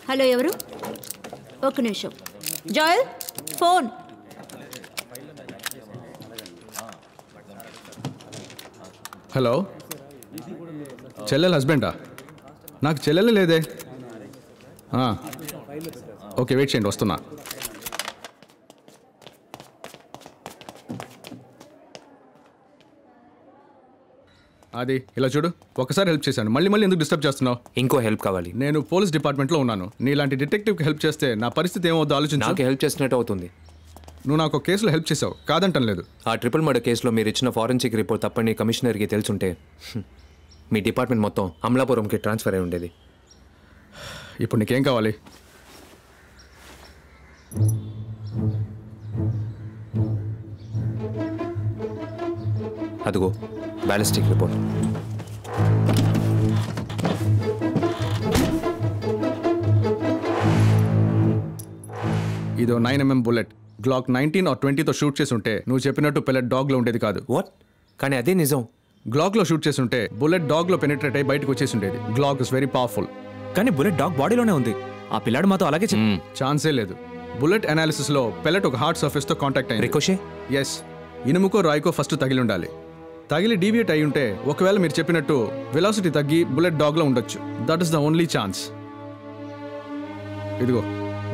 Hello ఎవరు? ఒక్క నిమిషం. జాయల్ ఫోన్. హలో, చెల్లెలు హస్బెండా? నాకు చెల్లెలు లేదే. ఓకే, వెయిట్ చేయండి, వస్తున్నా. అది ఇలా చూడు, ఒకసారి హెల్ప్ చేశాను, మళ్ళీ మళ్ళీ ఎందుకు డిస్టర్బ్ చేస్తున్నావు? ఇంకో హెల్ప్ కావాలి. నేను పోలీస్ డిపార్ట్మెంట్లో ఉన్నాను. నీలాంటి డిటెక్టివ్కి హెల్ప్ చేస్తే నా పరిస్థితి ఏమవుతుందో ఆలోచించు. నాకు హెల్ప్ చేసినట్టు అవుతుంది. నువ్వు నాకు ఒక కేసులో హెల్ప్ చేసావు, కాదంటం లేదు. ఆ ట్రిపుల్ మర్డర్ కేసులో మీరు ఇచ్చిన ఫారెన్సిక్ రిపోర్ట్ తప్పని కమిషనర్కి తెలుసుంటే మీ డిపార్ట్మెంట్ మొత్తం అమలాపురంకి ట్రాన్స్ఫర్ అయి ఉండేది. ఇప్పుడు నీకేం కావాలి? అదిగో బ్యాలిస్టిక్ రిపోర్ట్. ఇదో 9mm బుల్లెట్. గ్లాక్ 19 or 20తో షూట్ చేసి ఉంటే నువ్వు చెప్పినట్టు పెల్లెట్ డాగ్లో ఉండేది కాదు. వాట్? కానీ అదే నిజం. గ్లాక్లో షూట్ చేసి ఉంటే బుల్లెట్ డాగ్లో పెనిట్రేట్ అయ్యి బయటకు వచ్చేసి ఉండేది. Glock is very powerful. కానీ బుల్లెట్ డాగ్ బాడీలోనే ఉంది. ఆ పిల్లాడు మాతో అలాగే ఛాన్సే లేదు. బుల్లెట్ అనాలిసిస్లో పెల్లెట్ ఒక హార్డ్ సర్ఫేస్తో కాంటాక్ట్ అయింది. రికోషే? ఎస్, ఇనుముకో రాయికో ఫస్ట్ తగిలి ఉండాలి. తగిలి డీవియేట్ అయి ఉంటే ఒకవేళ మీరు చెప్పినట్టు వెలాసిటీ తగ్గి బుల్లెట్ డాగ్లో ఉండొచ్చు. That is the only chance. ఇదిగో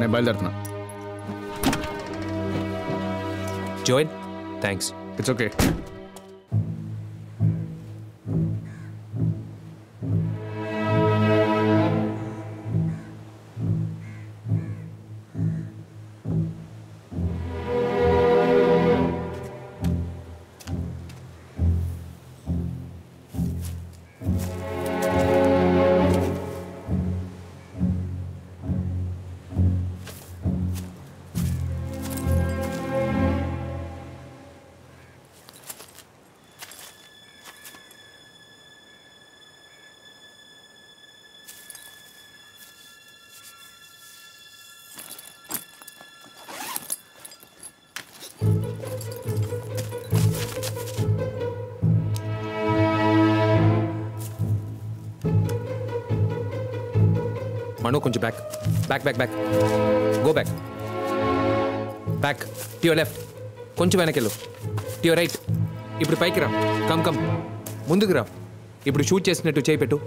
నేను బయలుదేరుతున్నా. Joel, thanks. It's okay. Manu కొంచెం back back back back go back back to your left. కొంచెం వెనకెళ్ళు. To your right. ఇప్పుడు పైకి రా. కమ్ కమ్ ముందుకు రా. ఇప్పుడు షూట్ చేసినట్టు చేయి పెట్టు.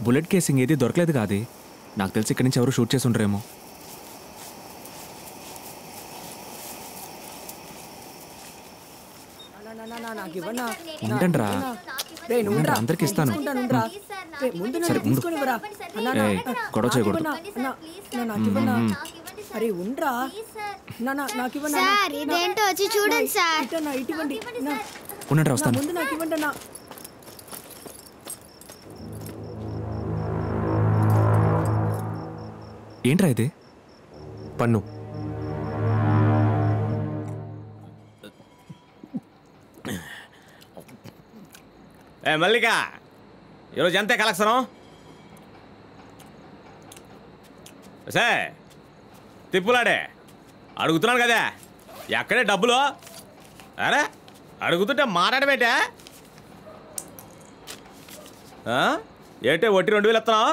బుల్లెట్ కేసింగ్ ఏది దొరకలేదు కాదు. నాకు తెలిసి ఇక్కడి నుంచి ఎవరు షూట్ చేసి ఉండరేమో. ఉండండిరా, అందరికి ఇస్తాను. సరే ముందు గొడవ చేయకూడదు. ఉండండి, వస్తాను. ఏంట్రా ఇది? పన్ను. మల్లిక, ఈరోజు ఎంతే కలెక్షను? సార్ తిప్పులాడే అడుగుతున్నాను కదా, ఎక్కడే డబ్బులు? అరే అడుగుతుంటే మాట్లాడబెట్టా ఏంటే వట్టి 2000 ఇస్తున్నావు?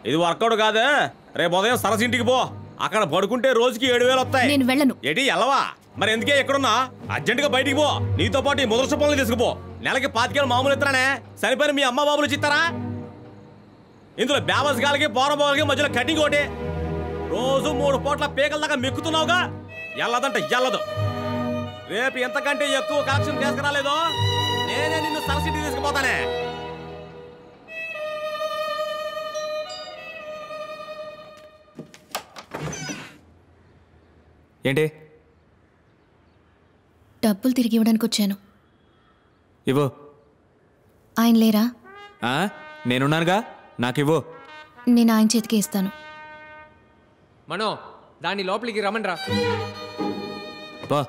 ఇది వర్కౌట్ కాదు. రేపు ఉదయం సరస్సు ఇంటికి పో, అక్కడ పడుకుంటే రోజుకి 7000 వస్తాయి. నేను వెళ్ళను. ఏంటి ఎల్లవా? మరి ఎందుకే ఎక్కడున్నా? అర్జెంటుగా బయటికి పో. నీతో పాటు ఈ ముదర్శ పనులు తీసుకుపో. నెలకి 25,000 మామూలు ఇస్తానే. సరిపోయిన మీ అమ్మ బాబులు ఇస్తారా? ఇందులో బ్యాబస్ గాలకి పోరబోలకి మధ్యలో కటింగ్ ఒకటి. రోజు 3 పూట్ల పీకల దాకా మెక్కుతున్నావుగా. ఎల్లదంట ఎల్లదు. రేపు ఎంతకంటే ఎక్కువ కలెక్షన్ తీసుకురాలేదో నేనే నిన్ను సరస్సు ఇంటికి తీసుకుపోతానే. ఏంటి? డబ్బులు తిరిగి ఇవ్వడానికి వచ్చాను. ఇవ్వు. ఆయన లేరా? నేనున్నానుగా, నాకివ్వు. నేను ఆయన చేతికి ఇస్తాను. మనో దాన్ని లోపలికి రమ్మనరా. పా.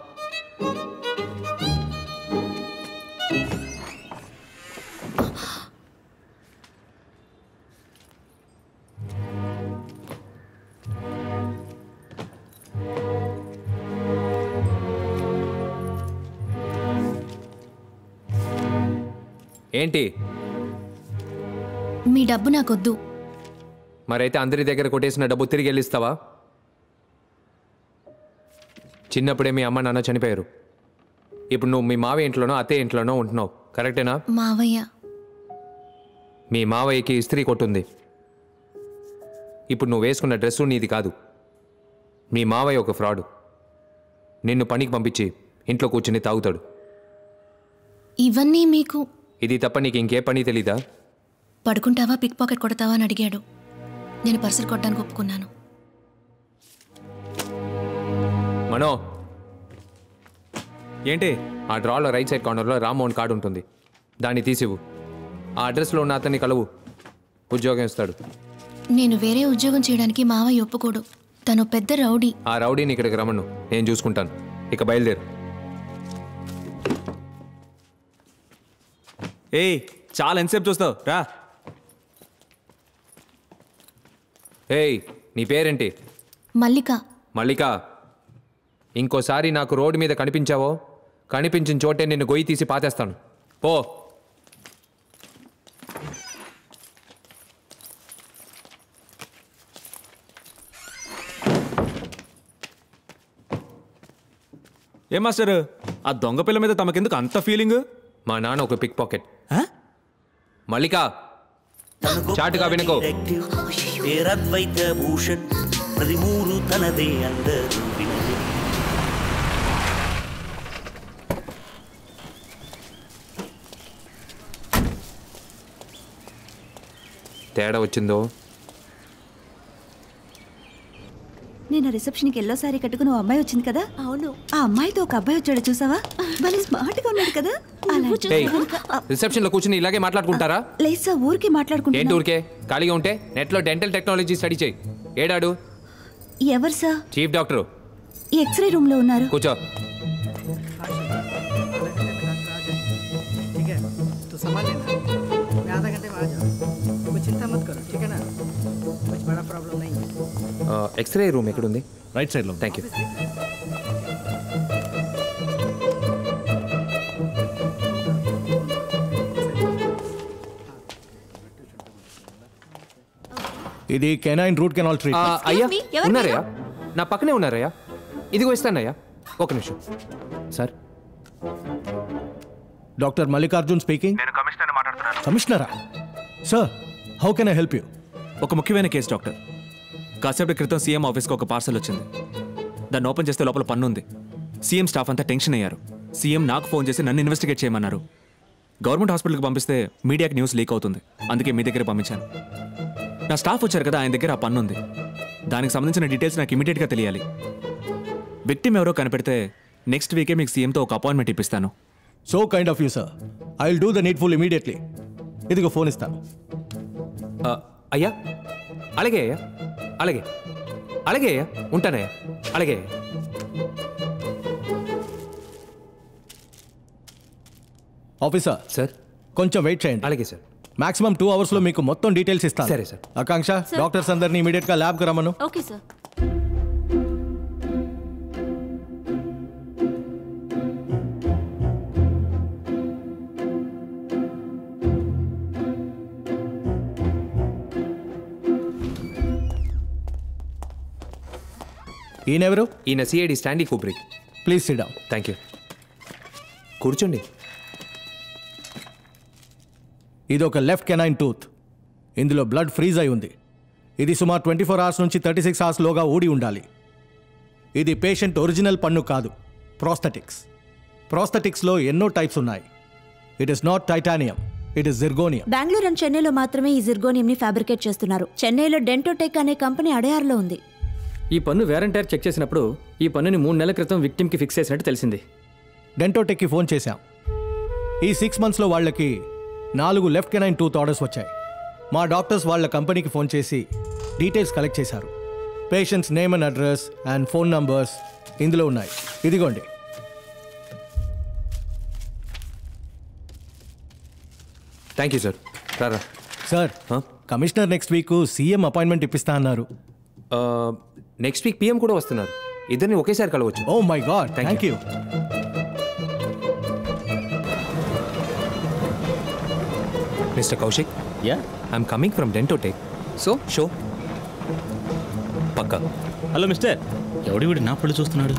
ఏంటి? మీ డబ్బు నాకొద్దు. మరైతే అందరి దగ్గర కొట్టేసిన డబ్బు తిరిగి వెళ్ళిస్తావా? చిన్నప్పుడే మీ అమ్మ నాన్న చనిపోయారు. ఇప్పుడు నువ్వు మీ మావయ్య ఇంట్లోనో అత్తయ్య ఇంట్లోనో ఉంటున్నావు, కరెక్టేనా? మావయ్య. మీ మావయ్యకి ఇస్త్రీ కొట్టుంది. ఇప్పుడు నువ్వు వేసుకున్న డ్రెస్సు నీది కాదు. మీ మావయ్య ఒక ఫ్రాడ్. నిన్ను పనికి పంపించి ఇంట్లో కూర్చుని తాగుతాడు. ఇవన్నీ మీకు? ఇది తప్ప నీకు ఇంకే పని తెలీదా? పడుకుంటావా, పిక్ పాకెట్ కొడతావా అని అడిగాడు. నేను పర్సలు కొట్టడానికి ఒప్పుకున్నాను. మనో, ఏంటి? ఆ డ్రాలో రైట్ సైడ్ కార్నర్లో రామ్మోహన్ కార్డు ఉంటుంది, దాన్ని తీసివు. ఆ అడ్రస్లో ఉన్న అతన్ని కలువు, ఉద్యోగం ఇస్తాడు. నేను వేరే ఉద్యోగం చేయడానికి మావయ్య ఒప్పుకోడు. తను పెద్ద రౌడీ. ఆ రౌడీని ఇక్కడికి రమ్మను, నేను చూసుకుంటాను. ఇక బయలుదేరు. ఏయ్, చాలా ఎంతసేపు చూస్తావు, రా. ఏయ్, నీ పేరేంటి? మల్లిక. మల్లిక, ఇంకోసారి నాకు రోడ్డు మీద కనిపించావో, కనిపించిన చోటే నిన్ను గొయ్యి తీసి పాతేస్తాను. పో. ఏం మాస్టర్, ఆ దొంగ పిల్ల మీద తమకెందుకు అంత ఫీలింగ్? మా నాన్న ఒక పిక్ పాకెట్. మల్లిక, చాటుగా వినుకో. పేరద్వైత భూషణ్ 13 తనదే అందరూ వినదే. తేడా వచ్చిందో? నేను రిసెప్షన్కి ఎల్లో సారీ కట్టుకుని ఓ అమ్మాయి వచ్చింది కదా. అవును, ఆ అమ్మాయితో ఒక అబ్బాయి వచ్చాడు, చూసావా? భలే స్మార్ట్ గా ఉన్నాడు కదా. రిసెప్షన్ లో కూర్చుని ఇలాగే మాట్లాడుకుంటారా? లేదు సార్, ఊరికే ఏంటి మాట్లాడుకుంటున్నా. ఊరికే? ఖాళీగా ఉంటే నెట్లో డెంటల్ టెక్నాలజీ స్టడీ చేయి. ఏడాడు? ఎవరు సార్? Chief doctor. ఈ ఎక్స్రే రూమ్ లో ఉన్నారు. కూర్చో. ఎక్స్రే రూమ్ ఎక్కడుంది? రైట్ సైడ్ లో. Thank you. ఇది కెనైన్ రూట్ కెనాల్ ట్రీట్మెంట్. అయ్యా me, ఎవరు ఉన్నారయ్యా, నా పక్కనే ఉన్నారయ్యా. ఇదిగో ఇస్తానయ్యా, ఒక నిమిషం సార్. Doctor Mallikarjun speaking. నేను కమిషనర్ మాట్లాడుతున్నాను. కమిషనరా? Sir, how can I help you? ఒక ముఖ్యమైన కేసు డాక్టర్. కాసేపటి క్రితం సీఎం ఆఫీస్కి ఒక పార్సల్ వచ్చింది. దాన్ని ఓపెన్ చేస్తే లోపల పన్ను ఉంది. సీఎం స్టాఫ్ అంతా టెన్షన్ అయ్యారు. సీఎం నాకు ఫోన్ చేసి నన్ను ఇన్వెస్టిగేట్ చేయమన్నారు. గవర్నమెంట్ హాస్పిటల్కి పంపిస్తే మీడియాకి న్యూస్ లీక్ అవుతుంది, అందుకే మీ దగ్గర పంపించాను. నా స్టాఫ్ వచ్చారు కదా, ఆయన దగ్గర ఆ పన్ను ఉంది. దానికి సంబంధించిన డీటెయిల్స్ నాకు ఇమీడియట్గా తెలియాలి. విక్టిమ్ ఎవరో కనిపెడితే నెక్స్ట్ వీకే మీకు సీఎంతో ఒక అపాయింట్మెంట్ ఇప్పిస్తాను. So kind of you sir. I will do the needful immediately. ఇదిగో ఫోన్ ఇస్తాను. అయ్యా అలాగే అయ్యా, అలాగే అలాగే అయ్యా, ఉంటానయ్యా, అలాగే. Officer sir. కొంచెం వెయిట్ చేయండి. అలాగే సార్. మాక్సిమం 2 hours లో మీకు మొత్తం డీటెయిల్స్ ఇస్తాను. సరే సార్. ఆకాంక్ష, డాక్టర్స్ అందరినీ ఇమీడియట్ గా ల్యాబ్ కు రమ్మను. Okay sir. ఈయనెవరు? ఈయన CID Stanley Kubrick. Please sit down. Thank you. కూర్చోండి. ఇది ఒక లెఫ్ట్ కెనైన్ టూత్. ఇందులో బ్లడ్ ఫ్రీజ్ అయి ఉంది. ఇది సుమారు 24 hours నుంచి 36 hours లోగా ఊడి ఉండాలి. ఇది పేషెంట్ ఒరిజినల్ పన్ను కాదు, ప్రోస్థెటిక్స్. ప్రోస్థెటిక్స్లో ఎన్నో టైప్స్ ఉన్నాయి. It is not titanium, it is zirconium. Bengaluru and చెన్నైలో మాత్రమే ఈ జిర్గోనియం ని ఫ్యాబ్రికేట్ చేస్తున్నారు. చెన్నైలో డెంటోటెక్ అనే కంపెనీ అడయార్లో ఉంది. ఈ పన్ను వేరంటైర్ చెక్ చేసినప్పుడు ఈ పన్నుని 3 నెలల క్రితం విక్టిమ్కి ఫిక్స్ చేసినట్టు తెలిసింది. డెంటోటెక్కి ఫోన్ చేశాం. ఈ 6 monthsలో వాళ్ళకి 4 లెఫ్ట్ కెనైన్ టూత్ ఆర్డర్స్ వచ్చాయి. మా డాక్టర్స్ వాళ్ళ కంపెనీకి ఫోన్ చేసి డీటెయిల్స్ కలెక్ట్ చేశారు. Patients name and address and phone numbers ఇందులో ఉన్నాయి. ఇదిగోండి. Thank you sir. రారా సార్, commissioner next week CM appointment ఇప్పిస్తా అన్నారు. నెక్స్ట్ వీక్ పిఎం కూడా వస్తున్నారు. ఇద్దరిని ఒకేసారి కలవచ్చు. Oh my God, thank you. Mister Kaushik, yeah, I'm coming from Dentotech. So show పక్కా. హలో మిస్టర్, ఎవడి వీడు నా పళ్ళు చూస్తున్నాడు?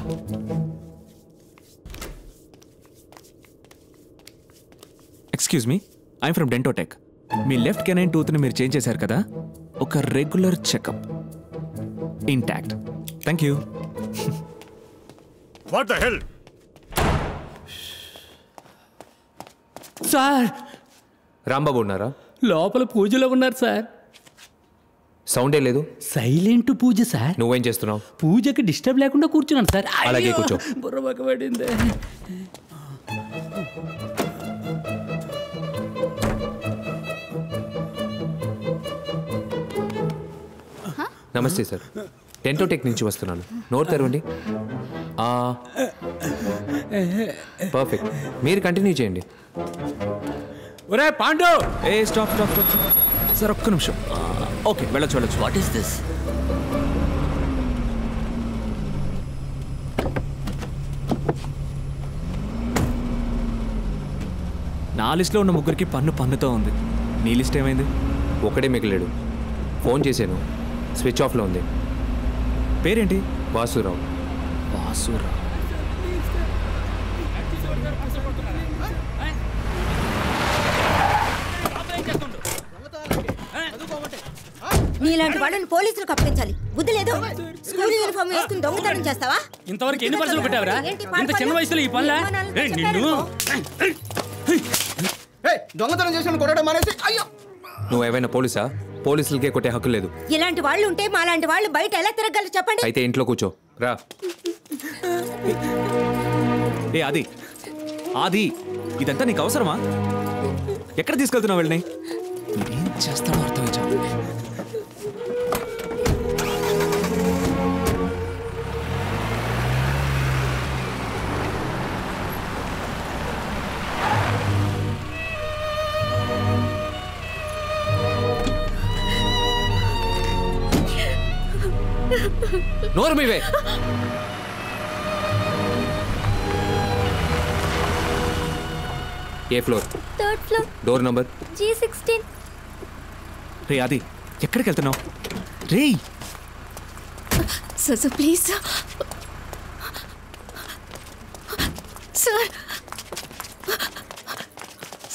Excuse me, I'm from Dentotech. మీ లెఫ్ట్ కెనైన్ టూత్ని మీరు చేంజ్ చేశారు కదా, ఒక regular checkup intact. Thank you. What the hell? Sir, Rambabu ఉన్నారా? లోపల పూజలో ఉన్నారు సార్. సౌండే లేదు. సైలెంట్ పూజ సార్. నువ్వేం చేస్తున్నావు? పూజకి డిస్టర్బ్ లేకుండా కూర్చున్నాను సార్. అలాగే కూర్చో. బుర్ర పడింది. నమస్తే సార్, డెంటోటెక్ నుంచి వస్తున్నాను. నోట్ తెరవండి. పర్ఫెక్ట్, మీరు కంటిన్యూ చేయండి. ఒరే పాండు! ఏ స్టాప్ స్టాప్ స్టాప్ సార్, ఒక్క నిమిషం. ఓకే, వెళ్ళొచ్చు వెళ్ళొచ్చు. What is this? నా లిస్ట్లో ఉన్న ముగ్గురికి పన్నుతో ఉంది. నీ లిస్ట్ ఏమైంది? ఒకడే మిగిలాడు. ఫోన్ చేశాను, స్విచ్ ఆఫ్లో ఉంది. పేరేంటి? వాసురావు. వాసురావు. నీలాంటి వాళ్ళని పోలీసులకు అప్పగించాలి. బుద్ధి లేదు. స్కూల్ యూనిఫామ్ వేసుకుని దొంగతనం చేస్తావా? ఇంతవరకు ఎన్ని పర్సులు పెట్టావరా? ఇంత చిన్న వయసులో ఈ పనులా? నిన్ను దొంగతనం చేసిన కొట్టడం మానేసి. అయ్యో, నువ్వేమైనా పోలీసా? పోలీసులకే కొట్టే హక్కు లేదు. ఇలాంటి వాళ్ళు ఉంటే మాలాంటి వాళ్ళు బయట ఎలా తిరగలరు చెప్పండి? అయితే ఇంట్లో కూర్చో. రా. ఏ ఆది, ఆది, ఇదంతా నీకు అవసరమా? ఎక్కడ తీసుకెళ్తున్నావు వెళ్ళని? ఏం చేస్తాడో అర్థం కాదు. నోరు మీవే. ఏ floor? 3rd floor. Door number G16. రే ఆది, ఎక్కడికి వెళ్తున్నావు? రే sir please sir. Sir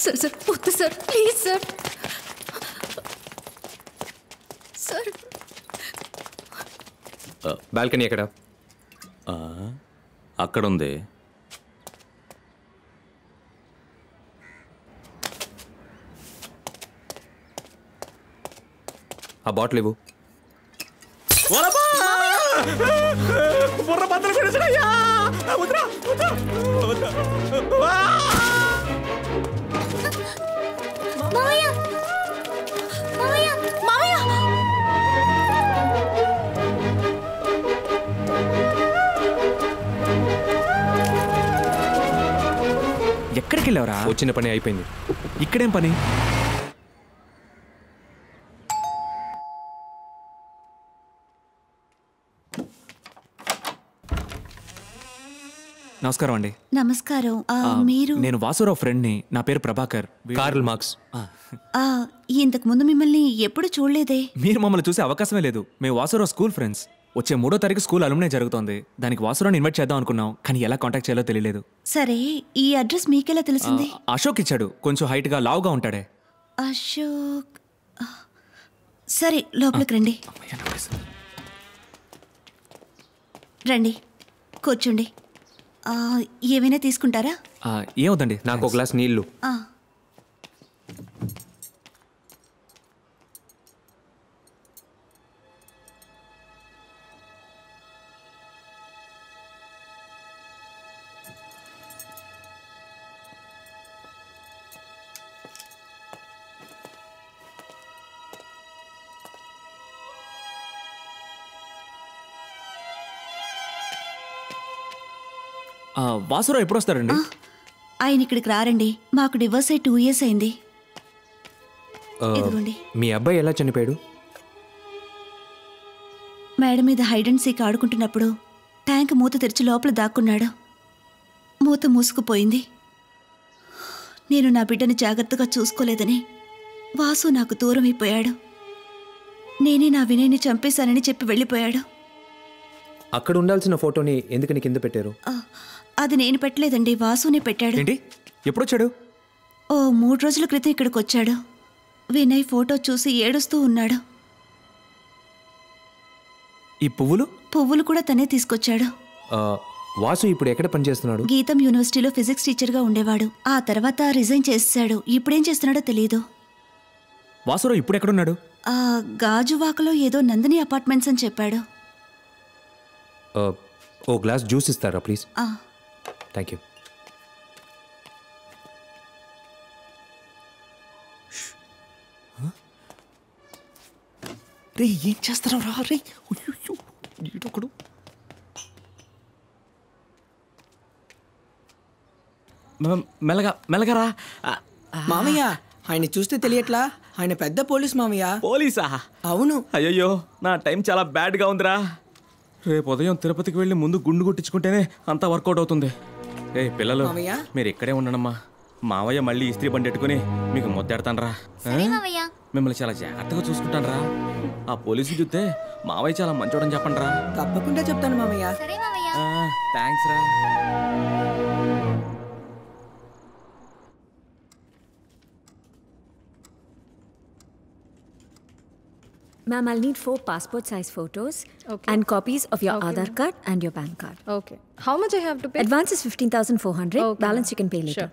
sir sir వద్దు sir, please sir. Sir balcony ఎక్కడ? అక్కడ ఉంది. ఆ బాటిల్ ఇవ్వు. బుర్ర బద్దలు కొనేసాడయ్యా. వద్దురా, వద్దు. మావయ్య, మావయ్య, మావయ్య. ఎక్కడికి వెళ్ళావురా? వచ్చిన పని అయిపోయింది. ఇక్కడేం పని? నమస్కారం అండి. నమస్కారం. మీరు? నేను వాసురావు ఫ్రెండ్ని. నా పేరు ప్రభాకర్. Karl Marx. ఇంతకు ముందు మిమ్మల్ని ఎప్పుడు చూడలేదే. మీరు మమ్మల్ని చూసే అవకాశమే లేదు. మేము వాసురావు స్కూల్ ఫ్రెండ్స్. వచ్చే 3వ తారీఖు స్కూల్ అలుమ్నే జరుగుతోంది. దానికి వాసురావుని ఇన్వైట్ చేద్దాం అనుకున్నాం, కానీ ఎలా కాంటాక్ట్ చేయాలో తెలియలేదు. సరే, ఈ అడ్రస్ మీకెలా తెలిసింది? అశోక్ ఇచ్చాడు. కొంచెం హైట్గా లావుగా ఉంటాడే. అశోక్. సరే, లోపలికి రండి. రండి, కూర్చోండి. ఏమైనా తీసుకుంటారా? ఏమవుతండి? నాకు ఒక గ్లాస్ నీళ్లు. వాసురావు ఎప్పుడు వస్తారండి? ఆయన ఇక్కడికి రారండి. మాకు డివోర్స్ అయ్యి 2 years అయింది. ఇదిగోండి. మీ అబ్బాయి ఎలా చనిపోయాడు? మేడ మీద హైడ్ అండ్ సీక్ ఆడుకుంటున్నప్పుడు ట్యాంక్ మూత తెరిచి లోపల దాక్కున్నాడు. మూత మూసుకుపోయింది. నేను నా బిడ్డని జాగ్రత్తగా చూసుకోలేదని వాసు నాకు దూరం అయిపోయాడు. నేనే నా వినయ్ని చంపేశానని చెప్పి వెళ్ళిపోయాడు. అక్కడ ఉండాల్సిన ఫోటోని ఎందుకని కింద పెట్టారు? అది నేను పెట్టలేదండి, వాసునే పెట్టాడు. ఏంటి? ఎప్పుడొచ్చాడు? 3 రోజుల క్రితం ఇక్కడికి వచ్చాడు. వినయ్ ఫోటో చూసి ఏడుస్తూ ఉన్నాడు. ఈ పువ్వులు కూడా తనే తీసుకొచ్చాడు. వాసు ఇప్పుడు ఎక్కడ పనిచేస్తున్నాడు? గీతం యూనివర్సిటీలో ఫిజిక్స్ టీచర్గా ఉండేవాడు. ఆ తర్వాత రిజైన్ చేశాడు. ఇప్పుడేం చేస్తున్నాడో తెలియదు. వాసురావు ఇప్పుడు ఎక్కడున్నాడు? గాజువాకలో ఏదో నందిని అపార్ట్మెంట్స్ అని చెప్పాడు. ఓ గ్లాస్ జ్యూస్ ఇస్తారా ప్లీజ్? Thank you. రే ఏం చేస్తారా రా రే. ఒకడు మెల్లగా రా. మామయ్య ఆయన చూస్తే తెలియట్లా, ఆయన పెద్ద పోలీస్ మామయ్య. పోలీసా? అవును. అయ్యయ్యో నా టైం చాలా బ్యాడ్గా ఉందిరా. రేపు ఉదయం తిరుపతికి వెళ్ళి ముందు గుండు కొట్టించుకుంటేనే అంతా వర్కౌట్ అవుతుంది. పిల్లలు మీరు ఇక్కడే ఉండనమ్మా. మావయ్య మళ్ళీ ఇస్త్రీ బండి పెట్టుకుని మీకు ముద్దెడతానరా. మిమ్మల్ని చాలా జాగ్రత్తగా చూసుకుంటానరా. ఆ పోలీసులు చూస్తే మావయ్య చాలా మంచోడని చెప్పండి రా. తప్పకుండా చెప్తాను మామయ్య. థ్యాంక్స్ రా. Ma'am, I'll need 4 passport size photos and copies of your Aadhaar card and your PAN card. Okay. How much I have to pay? Advance is 15,400. Balance you can pay later. Sure.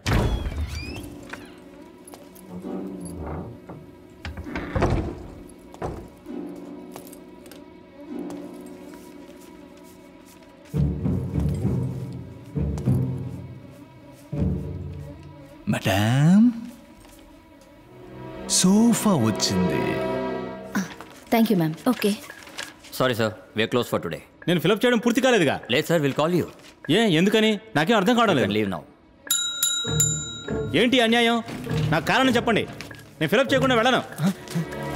Madam, sofa వచ్చింది. Thank you ma'am. Okay. Sorry sir, we're close for today. నేను fill up చేయడం పూర్తి కాలేదుగా. లేదు sir, will call you. ఎందుకని? నాకేం అర్థం కావడం లేదు. Leave now. ఏంటి అన్యాయం? నాకు కారణం చెప్పండి. నేను ఫిలప్ చేయకుండా వెళ్ళను.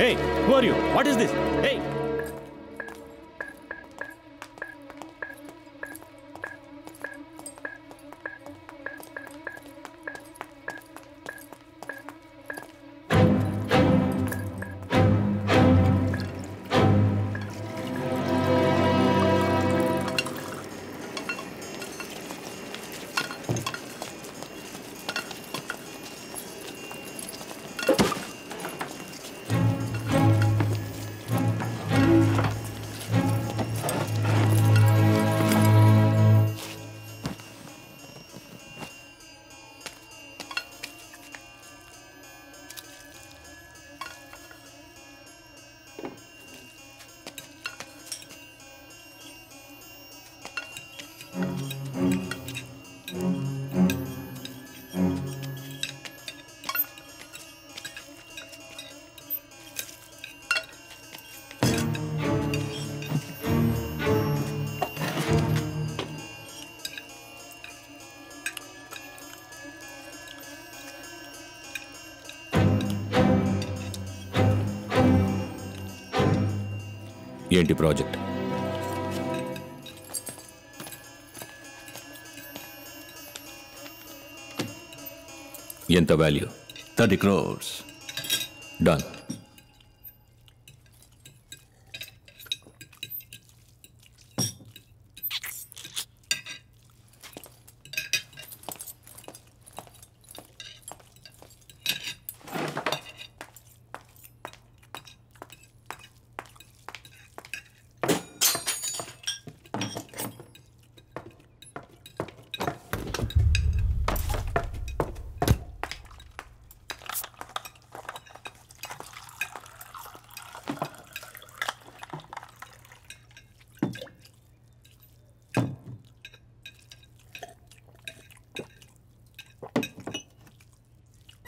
Hey, who are you? What is this? Hey, ఏంటి ప్రాజెక్ట్? ఎంత వాల్యూ? 30 crores. డన్.